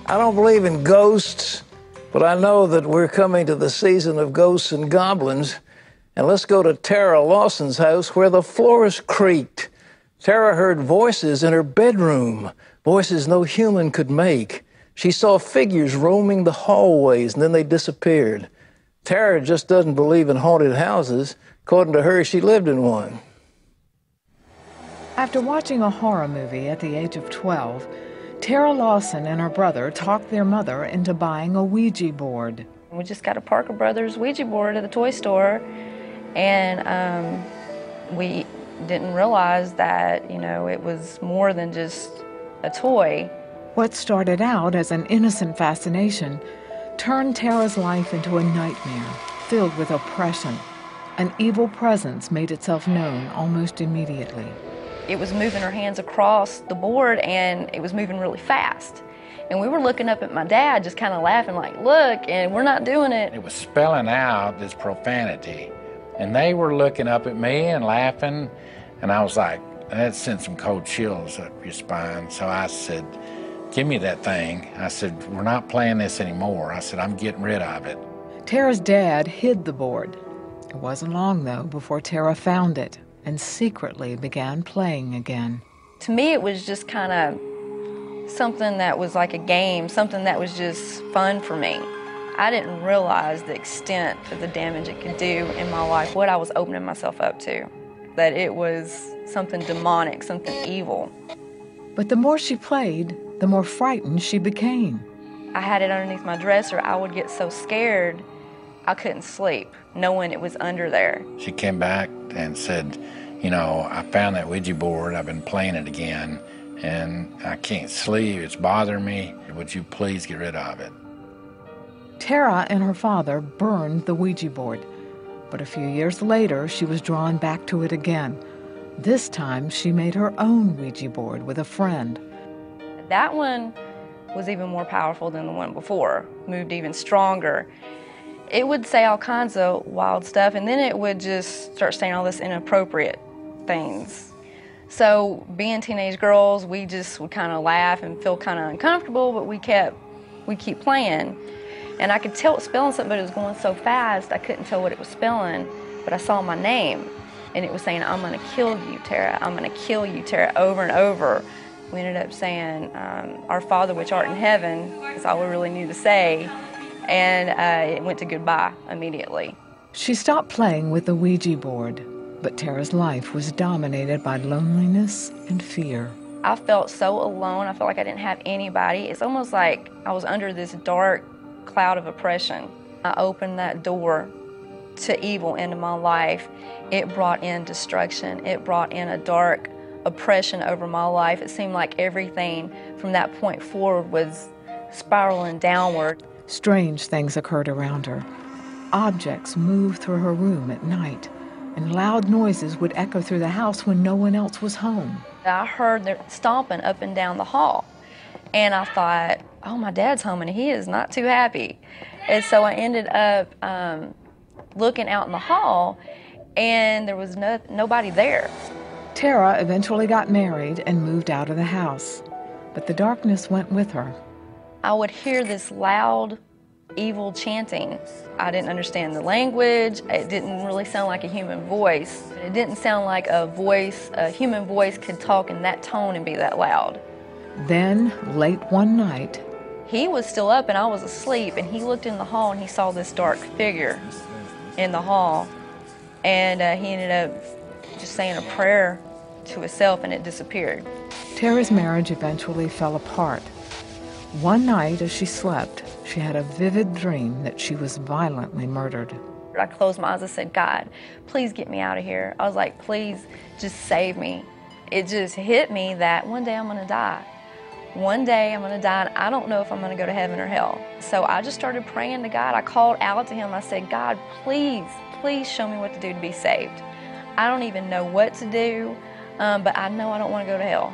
I don't believe in ghosts, but I know that we're coming to the season of ghosts and goblins. And let's go to Tara Lawson's house where the floors creaked. Tara heard voices in her bedroom, voices no human could make. She saw figures roaming the hallways, and then they disappeared. Tara just doesn't believe in haunted houses. According to her, she lived in one. After watching a horror movie at the age of 12, Tara Lawson and her brother talked their mother into buying a Ouija board. We just got a Parker Brothers Ouija board at the toy store, and we didn't realize that, it was more than just a toy. What started out as an innocent fascination turned Tara's life into a nightmare filled with oppression. An evil presence made itself known almost immediately. It was moving her hands across the board, and it was moving really fast. And we were looking up at my dad, just kind of laughing like, look, and we're not doing it. It was spelling out this profanity. And they were looking up at me and laughing, and I was like, that sent some cold chills up your spine. So I said, give me that thing. I said, we're not playing this anymore. I said, I'm getting rid of it. Tara's dad hid the board. It wasn't long, though, before Tara found it and secretly began playing again. To me, it was just kind of something that was like a game, something that was just fun for me. I didn't realize the extent of the damage it could do in my life, what I was opening myself up to, that it was something demonic, something evil. But the more she played, the more frightened she became. I had it underneath my dresser. I would get so scared I couldn't sleep, knowing it was under there. She came back and said, I found that Ouija board. I've been playing it again, and I can't sleep. It's bothering me. Would you please get rid of it? Tara and her father burned the Ouija board, but a few years later, she was drawn back to it again. This time, she made her own Ouija board with a friend. That one was even more powerful than the one before, moved even stronger. It would say all kinds of wild stuff, and then it would just start saying all this inappropriate things. So being teenage girls, we just would kind of laugh and feel kind of uncomfortable, but we keep playing. And I could tell it was spelling something, but it was going so fast, I couldn't tell what it was spelling, but I saw my name, and it was saying, I'm going to kill you, Tara. I'm going to kill you, Tara, over and over. We ended up saying, our Father which art in heaven, is all we really knew to say, and it went to goodbye immediately. She stopped playing with the Ouija board, but Tara's life was dominated by loneliness and fear. I felt so alone. I felt like I didn't have anybody. It's almost like I was under this dark cloud of oppression. I opened that door to evil into my life. It brought in destruction. It brought in a dark oppression over my life. It seemed like everything from that point forward was spiraling downward. Strange things occurred around her. Objects moved through her room at night, and loud noises would echo through the house when no one else was home. I heard them stomping up and down the hall, and I thought, oh, my dad's home, and he is not too happy. And so I ended up looking out in the hall, and there was nobody there. Tara eventually got married and moved out of the house, but the darkness went with her. I would hear this loud, evil chanting. I didn't understand the language. It didn't really sound like a human voice. It didn't sound like a human voice could talk in that tone and be that loud. Then, late one night, he was still up and I was asleep, and he looked in the hall and he saw this dark figure in the hall, and he ended up just saying a prayer to himself, and it disappeared. Tara's marriage eventually fell apart. One night, as she slept, she had a vivid dream that she was violently murdered. I closed my eyes and said, God, please get me out of here. I was like, please just save me. It just hit me that one day I'm going to die. One day I'm going to die, and I don't know if I'm going to go to heaven or hell. So I just started praying to God. I called out to him. I said, God, please, please show me what to do to be saved. I don't even know what to do, but I know I don't want to go to hell.